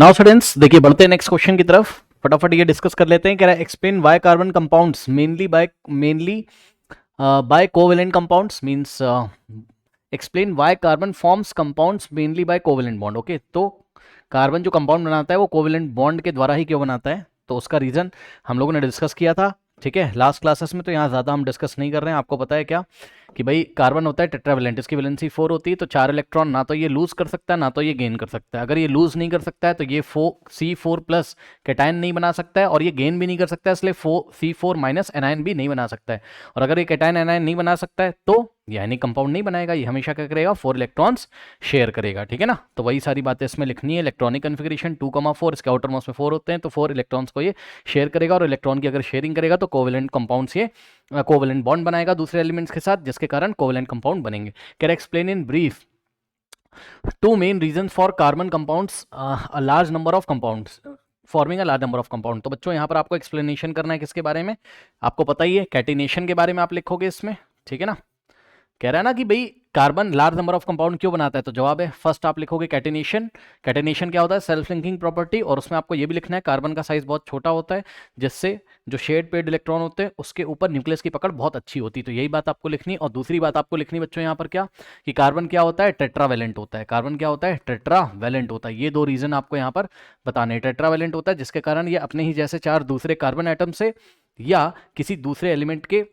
Now students देखिए बढ़ते हैं नेक्स्ट क्वेश्चन की तरफ। फटाफट ये डिस्कस कर लेते हैं। कह रहा है explain why carbon compounds mainly bye covalent compounds means explain why carbon forms compounds mainly bye covalent bond. Okay, तो कार्बन जो कंपाउंड बनाता है वो कोवेलेंट बॉन्ड के द्वारा ही क्यों बनाता है, तो उसका रीजन हम लोगों ने डिस्कस किया था। ठीक है, लास्ट क्लासेस में, तो यहाँ ज़्यादा हम डिस्कस नहीं कर रहे हैं। आपको पता है क्या कि भाई कार्बन होता है टेट्रावेलेंट, इसकी वैलेंसी 4 होती है, तो 4 इलेक्ट्रॉन ना तो ये लूज कर सकता है ना तो ये गेन कर सकता है। अगर ये लूज नहीं कर सकता है तो ये C4 प्लस कैटायन नहीं बना सकता है, और ये गेन भी नहीं कर सकता है, इसलिए C4 माइनस एनायन भी नहीं बना सकता है। और अगर ये कैटायन एनायन नहीं बना सकता है तो ये आयनिक कंपाउंड नहीं बनाएगा, ये हमेशा क्या करेगा, 4 इलेक्ट्रॉन्स शेयर करेगा। ठीक है ना, तो वही सारी बातें इसमें लिखनी है। इलेक्ट्रॉनिक कन्फिग्रेशन 2,4, इसके आउटर मोस्ट में 4 होते हैं, तो 4 इलेक्ट्रॉन्स को ये शेयर करेगा, और इलेक्ट्रॉन की अगर शेयरिंग करेगा तो कोवेलेंट कंपाउंड्स ये कोवेलेंट बॉन्ड बनाएगा दूसरे एलिमेंट्स के साथ, जिसके कारण कोवेलेंट कंपाउंड बनेंगे। Can explain in brief to main reason for carbon compounds a large number of compounds forming a large number of compound. तो बच्चों यहाँ पर आपको एक्सप्लेनेशन करना है किसके बारे में, आपको पता ही है, कैटिनेशन के बारे में आप लिखोगे इसमें। ठीक है ना, कह रहा है ना कि भाई carbon large number of compound क्यों बनाता है, तो जवाब है फर्स्ट आप लिखोगे कैटिनेशन। कैटिनेशन क्या होता है, सेल्फ लिंकिंग प्रॉपर्टी, और उसमें आपको ये भी लिखना है कार्बन का साइज बहुत छोटा होता है, जिससे जो शेड पेड इलेक्ट्रॉन होते हैं उसके ऊपर न्यूक्लियस की पकड़ बहुत अच्छी होती है। तो यही बात आपको लिखनी। और दूसरी बात आपको लिखनी बच्चों यहाँ पर क्या, कि कार्बन क्या होता है, टेट्रावेलेंट होता है। कार्बन क्या होता है, टेट्रावेलेंट होता है। ये दो रीजन आपको यहाँ पर बताने। टेट्रावेलेंट होता है जिसके कारण ये अपने ही जैसे 4 दूसरे कार्बन एटम से या किसी दूसरे एलिमेंट के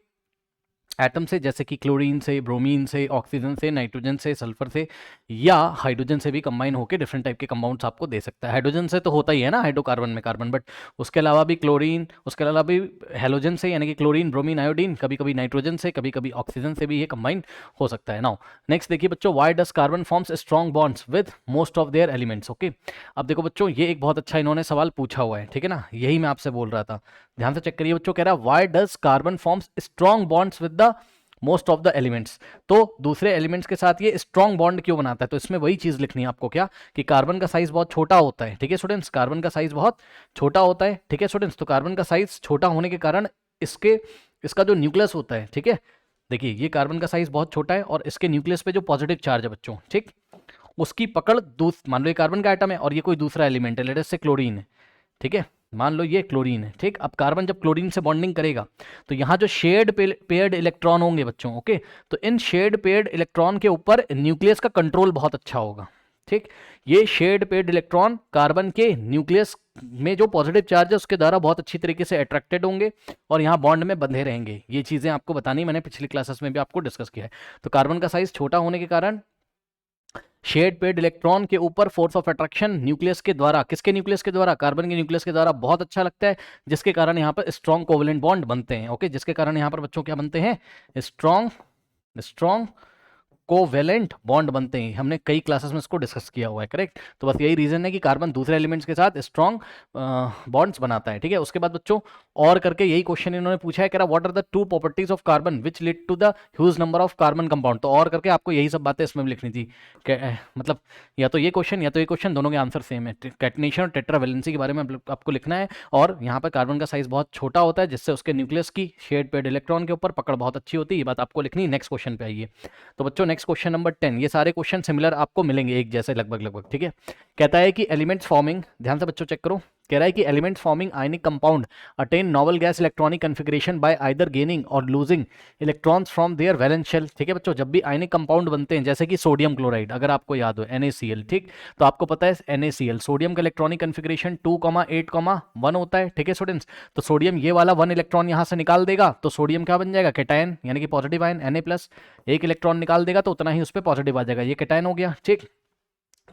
एटम से, जैसे कि क्लोरीन से, ब्रोमीन से, ऑक्सीजन से, नाइट्रोजन से, सल्फर से या हाइड्रोजन से भी कंबाइन होकर डिफरेंट टाइप के कंपाउंड्स आपको दे सकता है। हाइड्रोजन से तो होता ही है ना हाइड्रोकार्बन में कार्बन, बट उसके अलावा भी क्लोरीन, उसके अलावा भी हेलोजन से यानी कि क्लोरीन, ब्रोमीन, आयोडीन, कभी कभी नाइट्रोजन से, कभी कभी ऑक्सीजन से भी ये कंबाइन हो सकता है। नाउ नेक्स्ट देखिए बच्चों, why does carbon forms strong bonds with most of their elements. Okay, अब देखो बच्चों ये एक बहुत अच्छा इन्होंने सवाल पूछा हुआ है। ठीक है ना, यही मैं आपसे बोल रहा था, ध्यान से चेक करिए बच्चों। कह रहा है why does carbon forms strong bonds with the most of the elements, तो दूसरे एलिमेंट्स के साथ ये स्ट्रॉन्ग बॉन्ड क्यों बनाता है, तो इसमें वही चीज लिखनी है आपको, क्या कि कार्बन का साइज बहुत छोटा होता है। ठीक है स्टूडेंट्स, कार्बन का साइज बहुत छोटा होता है। ठीक है स्टूडेंट्स, तो कार्बन का साइज छोटा होने के कारण इसका जो न्यूक्लियस होता है, ठीक है, देखिए ये कार्बन का साइज बहुत छोटा है और इसके न्यूक्लियस पे जो पॉजिटिव चार्ज है बच्चों, ठीक, उसकी पकड़ मान लो ये कार्बन का एटम है और ये कोई दूसरा एलिमेंट है, लेट अस से क्लोरीन है। ठीक है, मान लो ये क्लोरीन है। ठीक, अब कार्बन जब क्लोरीन से बॉन्डिंग करेगा तो यहाँ जो शेड पेयर्ड इलेक्ट्रॉन होंगे बच्चों, ओके, तो इन शेड पेयर्ड इलेक्ट्रॉन के ऊपर न्यूक्लियस का कंट्रोल बहुत अच्छा होगा। ठीक, ये शेड पेयर्ड इलेक्ट्रॉन कार्बन के न्यूक्लियस में जो पॉजिटिव चार्ज है उसके द्वारा बहुत अच्छी तरीके से अट्रैक्टेड होंगे और यहाँ बॉन्ड में बंधे रहेंगे। ये चीजें आपको बतानी, मैंने पिछली क्लासेस में भी आपको डिस्कस किया है। तो कार्बन का साइज छोटा होने के कारण शेड पेड इलेक्ट्रॉन के ऊपर फोर्स ऑफ अट्रैक्शन न्यूक्लियस के द्वारा, किसके न्यूक्लियस के द्वारा, कार्बन के न्यूक्लियस के द्वारा बहुत अच्छा लगता है, जिसके कारण यहाँ पर स्ट्रॉन्ग कोवेलेंट बॉन्ड बनते हैं। ओके, जिसके कारण यहाँ पर बच्चों क्या बनते हैं, स्ट्रॉन्ग कोवेलेंट बॉन्ड बनते हैं। हमने कई क्लासेस में इसको डिस्कस किया हुआ है, करेक्ट। तो बस यही रीजन है कि कार्बन दूसरे एलिमेंट्स के साथ स्ट्रॉन्ग बॉन्ड्स बनाता है। ठीक है, उसके बाद बच्चों और करके यही क्वेश्चन इन्होंने पूछा है, कह रहा what are the 2 properties of carbon which lead to the huge number of carbon compound. तो और करके आपको यही सब बातें इसमें भी लिखनी थी, मतलब या तो ये क्वेश्चन या तो ये क्वेश्चन, दोनों के आंसर सेम है। कैटिनेशन और टेट्रावेलेंसी के बारे में आपको लिखना है, और यहाँ पर कार्बन का साइज बहुत छोटा होता है जिससे उसके न्यूक्लियस की शेड पेड इलेक्ट्रॉन के ऊपर पकड़ बहुत अच्छी होती है। ये बात आपको लिखनी। नेक्स्ट क्वेश्चन पे आइए। तो बच्चों नेक्स्ट क्वेश्चन नंबर 10, ये सारे क्वेश्चन सिमिलर आपको मिलेंगे, एक जैसे लगभग। ठीक है, कहता है कि एलिमेंट्स फॉर्मिंग, ध्यान से बच्चों चेक करो, कह रहा है कि elements forming ionic compound attain noble gas electronic configuration by either gaining और losing electrons from their valence shell. ठीक है बच्चों, जब भी आयनिक कंपाउंड बनते हैं, जैसे कि सोडियम क्लोराइड, अगर आपको याद हो NaCl, ठीक, तो आपको पता है NaCl सोडियम का इलेक्ट्रॉनिक कन्फिग्रेशन 2,8,1 होता है। ठीक है स्टूडेंट्स, तो सोडियम ये वाला 1 इलेक्ट्रॉन यहाँ से निकाल देगा तो सोडियम क्या बन जाएगा, कैटायन, यानी कि पॉजिटिव आयन Na+, एक इलेक्ट्रॉन निकाल देगा तो उतना ही उस पर पॉजिटिव आ जाएगा, ये कैटायन हो गया। ठीक,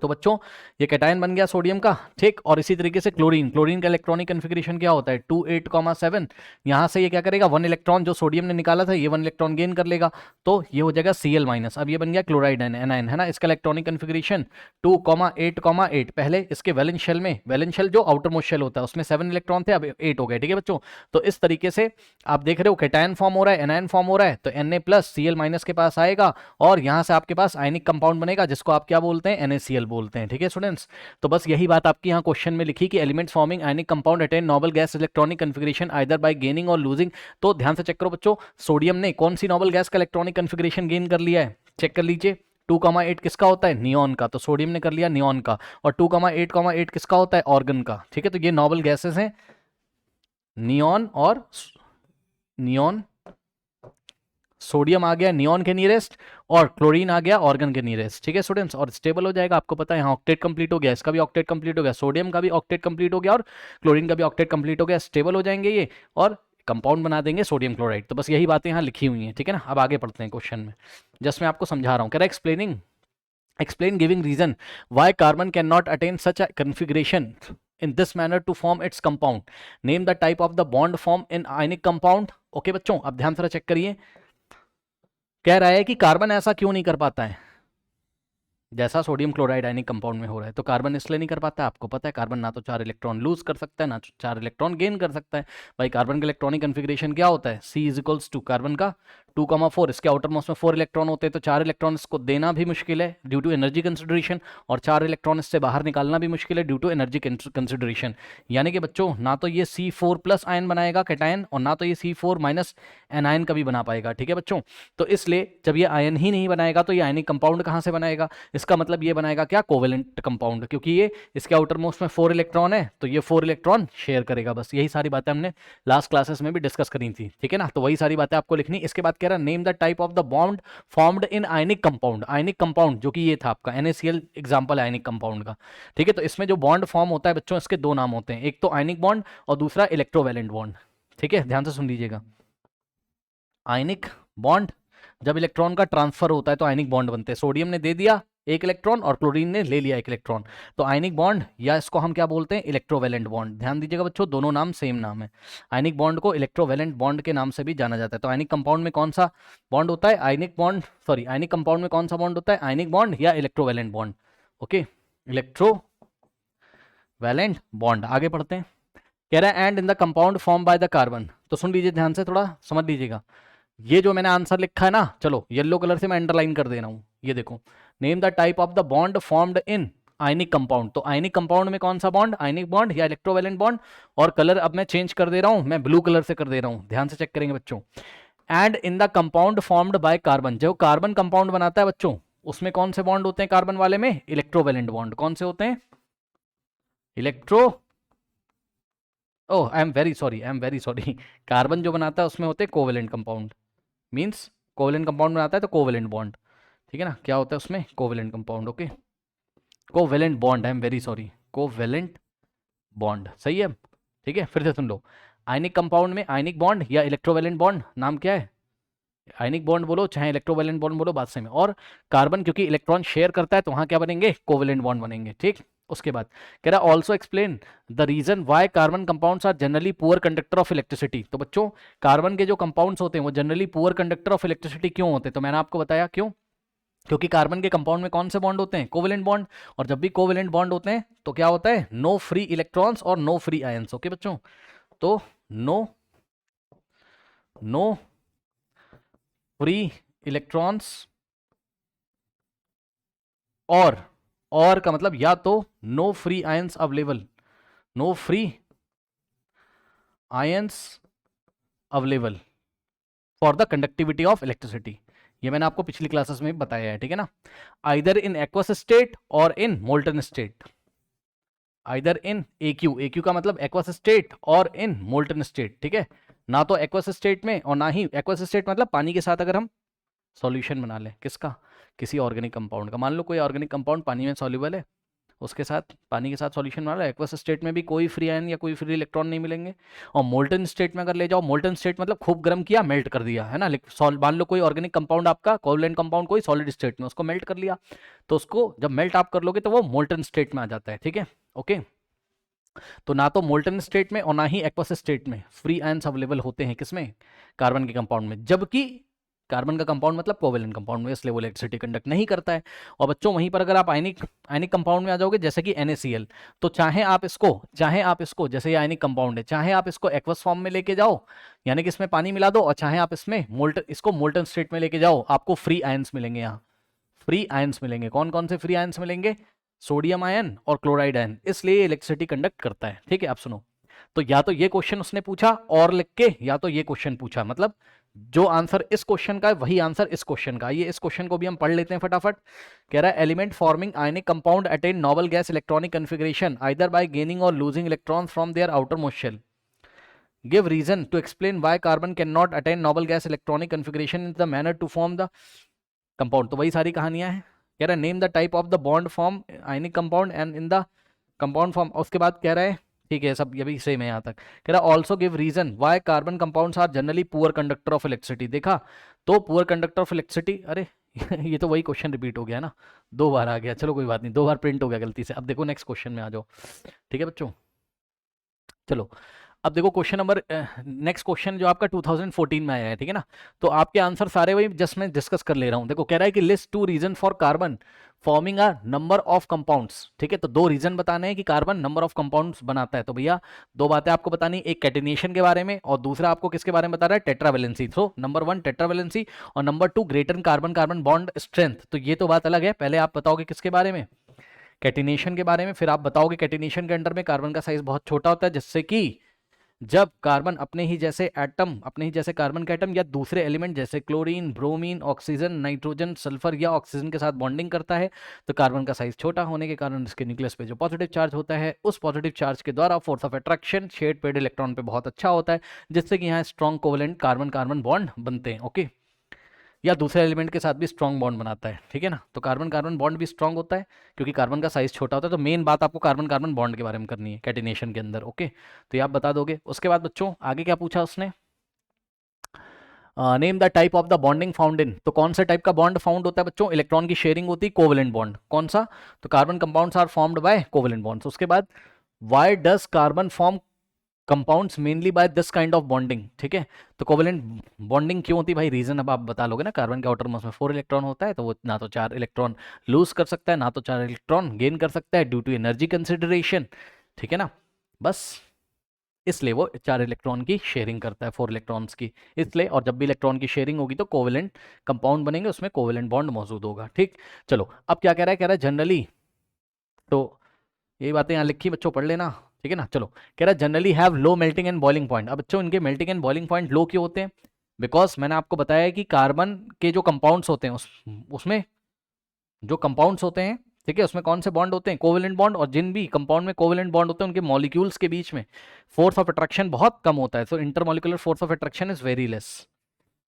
तो बच्चों ये कैटायन बन गया सोडियम का। ठीक, और इसी तरीके से क्लोरीन का इलेक्ट्रॉनिक कन्फिग्रेशन क्या होता है, 2,8,7, यहाँ से ये क्या करेगा, 1 इलेक्ट्रॉन जो सोडियम ने निकाला था ये 1 इलेक्ट्रॉन गेन कर लेगा, तो ये हो जाएगा Cl-। अब ये बन गया क्लोराइड एनायन, है ना, इसका इलेक्ट्रॉनिक कन्फिग्रेशन 2,8,8। पहले इसके वैलेंस शेल में, वैलेंस शेल जो आउटर मोस्ट शेल होता है उसमें 7 इलेक्ट्रॉन थे, अब 8 हो गए। ठीक है बच्चों, तो इस तरीके से आप देख रहे हो कैटायन फॉर्म हो रहा है, एनायन फॉर्म हो रहा है, तो Na+Cl- के पास आएगा और यहाँ से आपके पास आयनिक कंपाउंड बनेगा जिसको आप क्या बोलते हैं, NaCl बोलते हैं। ठीक है स्टूडेंट्स, तो बस यही बात आपकी यहाँ क्वेश्चन में लिखी कि elements forming ionic compound attain noble gas electronic configuration either by gaining और लूजिंग। तो ध्यान से चेक करो बच्चों, सोडियम ने कौन सी नोबल गैस का इलेक्ट्रॉनिक कन्फिग्रेशन गेन कर लिया है, चेक कर लीजिए, 2,8 किसका होता है, नियॉन का, तो सोडियम ने कर लिया नियॉन का। और 2,8,8 किसका होता है, ऑर्गन का। ठीक है, तो ये नोबल गैसेस हैं, नियॉन और नियॉन, सोडियम आ गया नियॉन के नियरेस्ट और क्लोरीन आ गया ऑर्गन के नियरेस्ट। ठीक है स्टूडेंट्स, और स्टेबल हो जाएगा, आपको पता है यहाँ ऑक्टेट कंप्लीट हो गया, इसका भी ऑक्टेट कंप्लीट हो गया, सोडियम का भी ऑक्टेट कंप्लीट हो गया और क्लोरीन का भी ऑक्टेट कंप्लीट हो गया, स्टेबल हो जाएंगे ये और कंपाउंड बना देंगे सोडियम क्लोराइड। तो बस यही बातें यहाँ लिखी हुई हैं। ठीक है ना, अब आगे पढ़ते हैं क्वेश्चन में, जस्ट मैं आपको समझा रहा हूँ। कह रहा है explain giving reason why carbon cannot attain such a configuration in this manner to form its compound. Name the type of the bond formed in ionic compound. Okay बच्चों, अब ध्यान से चेक करिए, कह रहा है कि कार्बन ऐसा क्यों नहीं कर पाता है जैसा सोडियम क्लोराइड आयनिक कंपाउंड में हो रहा है। तो कार्बन इसलिए नहीं कर पाता है, आपको पता है कार्बन ना तो 4 इलेक्ट्रॉन लूज कर सकता है ना 4 इलेक्ट्रॉन गेन कर सकता है। भाई कार्बन का इलेक्ट्रॉनिक कन्फिग्रेशन क्या होता है, C is equals to carbon का 2,4, इसके आउटर मोस्ट में 4 इलेक्ट्रॉन होते हैं, तो 4 इलेक्ट्रॉन इसको देना भी मुश्किल है ड्यू टू एनर्जी कंसिडरेशन, और 4 इलेक्ट्रॉन इससे बाहर निकालना भी मुश्किल है ड्यू टू एनर्जी कंसिडरेशन। यानी कि बच्चों ना तो ये C4+ आयन बनाएगा कैटायन, और ना तो ये C4- एनायन कभी बना पाएगा। ठीक है बच्चों, तो इसलिए जब ये आयन ही नहीं बनाएगा तो ये आयनिक कंपाउंड कहाँ से बनाएगा, इसका मतलब ये बनाएगा क्या, कोवेलेंट कंपाउंड, क्योंकि ये इसके आउटर मोस्ट में 4 इलेक्ट्रॉन है तो ये 4 इलेक्ट्रॉन शेयर करेगा। बस यही सारी बातें हमने लास्ट क्लासेस में भी डिस्कस करी थी। ठीक है ना, तो वही सारी बातें आपको लिखनी। इसके बाद कह रहा name the type of the bond formed in ionic compound. Ionic compound जो कि ये था आपका NaCl एग्जांपल आयनिक कंपाउंड का। ठीक है, तो इसमें जो बॉन्ड फॉर्म होता है बच्चों, इसके 2 नाम होते हैं, एक तो आयनिक बॉन्ड और दूसरा इलेक्ट्रोवैलेंट बॉन्ड। ठीक है, ध्यान से सुन लीजिएगा, आयनिक बॉन्ड जब इलेक्ट्रॉन का ट्रांसफर होता है तो आयनिक बॉन्ड बनते हैं। सोडियम ने दे दिया 1 इलेक्ट्रॉन और क्लोरीन ने ले लिया 1 इलेक्ट्रॉन, तो आयनिक बॉन्ड, या इसको हम क्या बोलते हैं, इलेक्ट्रोवैलेंट बॉन्ड। ध्यान दीजिएगा बच्चों, दोनों नाम सेम नाम है। आयनिक बॉन्ड को इलेक्ट्रोवैलेंट बॉन्ड के नाम से भी जाना जाता है। तो आयनिक कंपाउंड में कौन सा बॉन्ड होता है, ionic bond, sorry ionic compound में कौन सा बॉन्ड होता है, आयनिक बॉन्ड या electrovalent bond. Okay, electrovalent bond. आगे पढ़ते हैं, कह रहा है and in the compound form by the carbon. तो सुन लीजिए ध्यान से, थोड़ा समझ लीजिएगा, ये जो मैंने आंसर लिखा है ना, चलो येलो कलर से मैं अंडरलाइन कर दे रहा हूं, ये देखो, name the type of the bond formed in ionic compound. तो आयनिक कंपाउंड में कौन सा बॉन्ड, आयनिक बॉन्ड या इलेक्ट्रोवैलेंट बॉन्ड। और कलर अब मैं चेंज कर दे रहा हूं, मैं ब्लू कलर से कर दे रहा हूं, ध्यान से चेक करेंगे बच्चों। And in the compound formed by carbon, जो कार्बन कंपाउंड बनाता है बच्चों, उसमें कौन से बॉन्ड होते हैं कार्बन वाले में, इलेक्ट्रोवैलेंट बॉन्ड। कौन से होते हैं, electro, oh I am very sorry carbon जो बनाता है उसमें होते हैं covalent compound, means covalent compound बनाता है तो कोवेलेंट बॉन्ड। ठीक है ना, क्या होता है उसमें, covalent compound. Okay, covalent bond, I am very sorry, covalent bond, सही है। ठीक है, फिर से सुन लो, आयनिक कंपाउंड में आयनिक बॉन्ड या इलेक्ट्रोवैलेंट बॉन्ड, नाम क्या है, आयनिक बॉन्ड बोलो चाहे इलेक्ट्रोवैलेंट बॉन्ड बोलो, बात सेम है। और कार्बन क्योंकि इलेक्ट्रॉन शेयर करता है तो वहां क्या बनेंगे, कोवेलेंट बॉन्ड बनेंगे। ठीक, उसके बाद कह रहा also explain the reason why carbon compounds are generally poor conductor of electricity. तो बच्चों कार्बन के जो कंपाउंड्स होते हैं वो generally poor conductor of electricity क्यों होते हैं, तो मैंने आपको बताया क्यों, क्योंकि कार्बन के कंपाउंड में कौन से बॉन्ड होते हैं, कोवेलेंट बॉन्ड, और जब भी कोवेलेंट बॉन्ड होते हैं तो क्या होता है, नो फ्री इलेक्ट्रॉन्स और नो फ्री आयंस। ओके बच्चों, तो नो फ्री इलेक्ट्रॉन्स और का मतलब या तो no free ions available, no free ions available for the conductivity of electricity. ये मैंने आपको पिछली क्लासेस में बताया है। ठीक है ना, आइदर इन एक्वस स्टेट और इन molten state, either in AQ का मतलब एक्वस स्टेट और इन मोल्टन स्टेट। ठीक है, ना तो एक्वस स्टेट में और ना ही, एक्वस स्टेट मतलब पानी के साथ अगर हम सॉल्यूशन बना लें, किसका, किसी ऑर्गेनिक कंपाउंड का, मान लो कोई ऑर्गेनिक कंपाउंड पानी में सॉल्युबल है, उसके साथ पानी के साथ सॉल्यूशन बना लो, एक्वस स्टेट में भी कोई फ्री आयन या कोई फ्री इलेक्ट्रॉन नहीं मिलेंगे। और मोल्टन स्टेट में अगर ले जाओ, मोल्टन स्टेट मतलब खूब गर्म किया, मेल्ट कर दिया, है ना, मान लो कोई ऑर्गेनिक कंपाउंड आपका, कोवलेंट कंपाउंड कोई सॉलिड स्टेट में, उसको मेल्ट कर लिया, तो उसको जब मेल्ट आप कर लोगे तो वो मोल्टन स्टेट में आ जाता है। ठीक है, ओके, तो ना तो मोल्टन स्टेट में और ना ही एक्वस स्टेट में फ्री आयंस अवेलेबल होते हैं, किसमें, कार्बन के कंपाउंड में, जबकि कार्बन का कंपाउंड मतलब कोवेलेंट कंपाउंड में, इसलिए वो इलेक्ट्रिसिटी कंडक्ट नहीं करता है। और बच्चों वहीं पर अगर आप आयनिक कंपाउंड में आ जाओगे, जैसे कि NaCl, तो चाहे आप इसको जैसे ये आयनिक कंपाउंड है, चाहे आप इसको एक्वस फॉर्म में लेके जाओ, यानी कि इसमें पानी मिला दो, और चाहे आप इसमें इसको मोल्टन स्टेट में लेके जाओ, आपको फ्री आयंस मिलेंगे। यहाँ फ्री आयंस मिलेंगे, कौन कौन से फ्री आयंस मिलेंगे, सोडियम आयन और क्लोराइड आयन, इसलिए इलेक्ट्रिसिटी कंडक्ट करता है। ठीक है, आप सुनो, तो या तो ये क्वेश्चन उसने पूछा और लिख के, या तो ये क्वेश्चन पूछा, मतलब जो आंसर इस क्वेश्चन का है वही आंसर इस क्वेश्चन का। ये इस क्वेश्चन को भी हम पढ़ लेते हैं फटाफट। कह रहा है element forming ionic compound attain noble gas electronic configuration either by gaining और losing electrons from their outermost shell. Give reason to explain why carbon cannot attain noble gas electronic configuration in the manner to form the compound. तो वही सारी कहानियां हैं। कह रहा है name the type of the bond form ionic compound and in the compound form. उसके बाद कह रहा है ठीक है, सब ये भी सेम है यहाँ तक। कह रहा also give reason why carbon compounds are generally poor conductor of electricity. देखा, तो पुअर कंडक्टर ऑफ इलेक्ट्रिसिटी, अरे ये तो वही क्वेश्चन रिपीट हो गया ना, 2 बार आ गया, चलो कोई बात नहीं, 2 बार प्रिंट हो गया गलती से। अब देखो नेक्स्ट क्वेश्चन में आ जाओ, ठीक है बच्चों। चलो अब देखो क्वेश्चन नंबर, नेक्स्ट क्वेश्चन जो आपका 2014 में आया है, ठीक है ना। तो आपके आंसर सारे वही जस्ट मैं डिस्कस कर ले रहा हूं। देखो कह रहा है कि list 2 reason for carbon forming a number of compounds, ठीक है। तो 2 रीजन बताने हैं कि कार्बन नंबर ऑफ कंपाउंड्स बनाता है। तो भैया 2 बातें आपको बतानी, एक कैटिनेशन के बारे में और दूसरा आपको किसके बारे में बता रहा है, टेट्रावैलेंसी। तो नंबर 1 टेट्रावैलेंसी और number 2 greater carbon carbon bond strength. तो ये तो बात अलग है, पहले आप बताओगे किसके बारे में, कैटिनेशन के बारे में। फिर आप बताओगे कैटिनेशन के अंडर में कार्बन का साइज बहुत छोटा होता है, जिससे कि जब कार्बन अपने ही जैसे एटम, अपने ही जैसे कार्बन के एटम या दूसरे एलिमेंट जैसे chlorine, bromine, oxygen, nitrogen, sulphur या ऑक्सीजन के साथ बॉन्डिंग करता है, तो कार्बन का साइज छोटा होने के कारण इसके न्यूक्लियस पे जो पॉजिटिव चार्ज होता है, उस पॉजिटिव चार्ज के द्वारा force of attraction shared pair electron पे बहुत अच्छा होता है, जिससे कि यहाँ strong covalent carbon carbon bond बनते हैं। ओके, या दूसरे एलिमेंट के साथ भी स्ट्रॉन्ग बॉन्ड बनाता है, ठीक है ना। तो कार्बन कार्बन बॉन्ड भी स्ट्रॉन्ग होता है क्योंकि कार्बन का साइज छोटा होता है। तो मेन बात आपको कार्बन कार्बन बॉन्ड के बारे में करनी है कैटिनेशन के अंदर। ओके, तो ये आप बता दोगे। उसके बाद बच्चों आगे क्या पूछा उसने, name the type of the bonding found in. तो कौन से टाइप का बॉन्ड फाउंड होता है बच्चों, इलेक्ट्रॉन की शेयरिंग होती है, कोवेलेंट बॉन्ड। कौन सा, तो carbon compounds are formed by covalent bonds. उसके बाद why does carbon form compounds mainly by this kind of bonding, ठीक है। तो कोवेलेंट बॉन्डिंग क्यों होती है भाई, रीजन अब आप बता लोगे ना। कार्बन के आउटर मोस्ट में 4 इलेक्ट्रॉन होता है, तो वो ना तो 4 इलेक्ट्रॉन लूज कर सकता है, ना तो 4 इलेक्ट्रॉन गेन कर सकता है ड्यू टू एनर्जी कंसिडरेशन, ठीक है ना। बस इसलिए वो 4 इलेक्ट्रॉन की शेयरिंग करता है, 4 इलेक्ट्रॉन्स की, इसलिए। और जब भी इलेक्ट्रॉन की शेयरिंग होगी तो कोवेलेंट कंपाउंड बनेंगे, उसमें कोवेलेंट बॉन्ड मौजूद होगा, ठीक। चलो अब क्या कह रहा है जनरली, तो यही बातें यहाँ लिखी बच्चों, पढ़ लेना, ठीक है ना। चलो कह रहा है generally have low melting and boiling point. अब बच्चों इनके मेल्टिंग एंड बॉइलिंग पॉइंट लो क्यों होते हैं, बिकॉज मैंने आपको बताया कि कार्बन के जो कंपाउंड्स होते हैं उसमें जो कंपाउंड्स होते हैं, ठीक है, उसमें कौन से बॉन्ड होते हैं, कोवेलेंट बॉन्ड। और जिन भी कंपाउंड में कोवेलेंट बॉन्ड होते हैं उनके मॉलिक्यूल्स के बीच में फोर्स ऑफ अट्रैक्शन बहुत कम होता है। So intermolecular force of attraction is very less,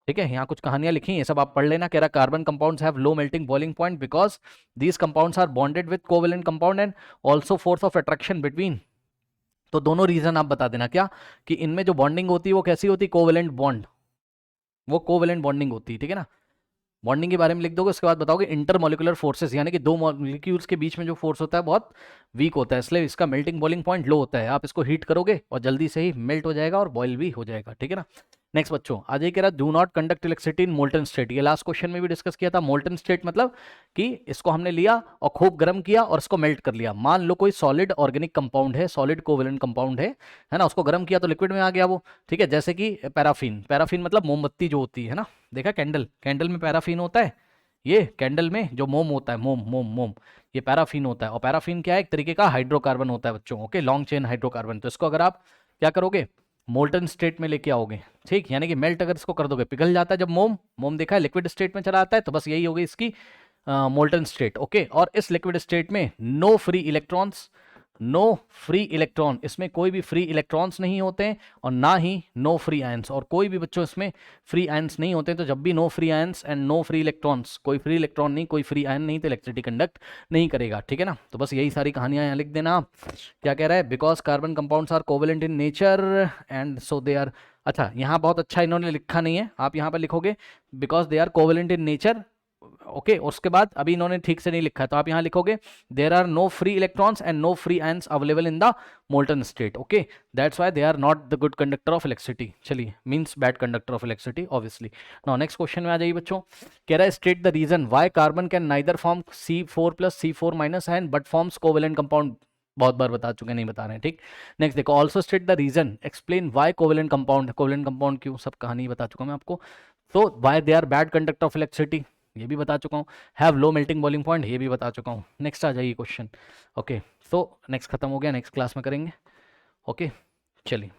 ठीक है। यहाँ कुछ कहानियां लिखी हैं, सब आप पढ़ लेना। कह रहा carbon compounds have low melting boiling point because these compounds are bonded with covalent compound and also force of attraction between. तो दोनों रीजन आप बता देना क्या, कि इनमें जो बॉन्डिंग होती है वो कैसी होती है, कोवेलेंट बॉन्ड, वो कोवेलेंट बॉन्डिंग होती है, ठीक है ना। बॉन्डिंग के बारे में लिख दोगे, उसके बाद बताओगे इंटरमॉलिकुलर फोर्सेस, यानी कि 2 मॉलिक्यूल्स के बीच में जो फोर्स होता है बहुत वीक होता है, इसलिए इसका मेल्टिंग बॉइलिंग पॉइंट लो होता है। आप इसको हीट करोगे और जल्दी से ही मेल्ट हो जाएगा और बॉयल भी हो जाएगा, ठीक है ना। नेक्स्ट बच्चों आज ये कह रहा do not conduct electricity in molten state. ये लास्ट क्वेश्चन में भी डिस्कस किया था। मोल्टन स्टेट मतलब कि इसको हमने लिया और खूब गर्म किया और इसको मेल्ट कर लिया। मान लो कोई सॉलिड ऑर्गेनिक कंपाउंड है, सॉलिड कोवेलेंट कंपाउंड है ना, उसको गर्म किया तो लिक्विड में आ गया वो, ठीक है। जैसे कि पैराफिन, पैराफिन मतलब मोमबत्ती जो होती है ना, देखा कैंडल, कैंडल में पैराफिन होता है, ये कैंडल में जो मोम होता है, मोम मोम मोम, ये पैराफिन होता है। और पैराफिन क्या है, एक तरीके का हाइड्रोकार्बन होता है बच्चों, ओके, लॉन्ग चेन हाइड्रोकार्बन। तो इसको अगर आप क्या करोगे, मोल्टन स्टेट में लेके आओगे, ठीक, यानी कि मेल्ट अगर इसको कर दोगे, पिघल जाता है। जब मोम, मोम देखा है लिक्विड स्टेट में चला आता है, तो बस यही होगी इसकी मोल्टन स्टेट, ओके। और इस लिक्विड स्टेट में no free electrons, no free electron, इसमें कोई भी फ्री इलेक्ट्रॉन्स नहीं होते हैं, और ना ही नो फ्री आयंस, और कोई भी बच्चों इसमें फ्री आयंस नहीं होते। तो जब भी no free ions and no free electrons, कोई फ्री इलेक्ट्रॉन नहीं, कोई फ्री आयन नहीं, तो इलेक्ट्रिसिटी कंडक्ट नहीं करेगा, ठीक है ना। तो बस यही सारी कहानियां यहाँ लिख देना आप। क्या कह रहा है, because carbon compounds are covalent in nature and so they are, अच्छा यहाँ बहुत अच्छा इन्होंने लिखा नहीं है, आप यहाँ पर लिखोगे because they are covalent in nature, okay. उसके बाद अभी इन्होंने ठीक से नहीं लिखा है, तो आप यहां लिखोगे there are no free electrons and no free ions available in the molten state, okay, that's why they are not the good conductor of electricity. चलिए, means bad conductor of electricity obviously. Now next question में आ जाइए बच्चों। कह रहा है state the reason why carbon can neither form C4+ C4- ion but forms covalent compound. बहुत बार बता चुके, नहीं बता रहे हैं, ठीक। नेक्स्ट देखो, also state the reason, explain why covalent compound, covalent compound क्यों, सब कहानी बता चुका मैं आपको। तो why they are bad conductor of electricity, ये भी बता चुका हूँ। Have low melting boiling point, ये भी बता चुका हूँ। नेक्स्ट आ जाइए क्वेश्चन, ओके। सो नेक्स्ट खत्म हो गया, नेक्स्ट क्लास में करेंगे, ओके। चलिए।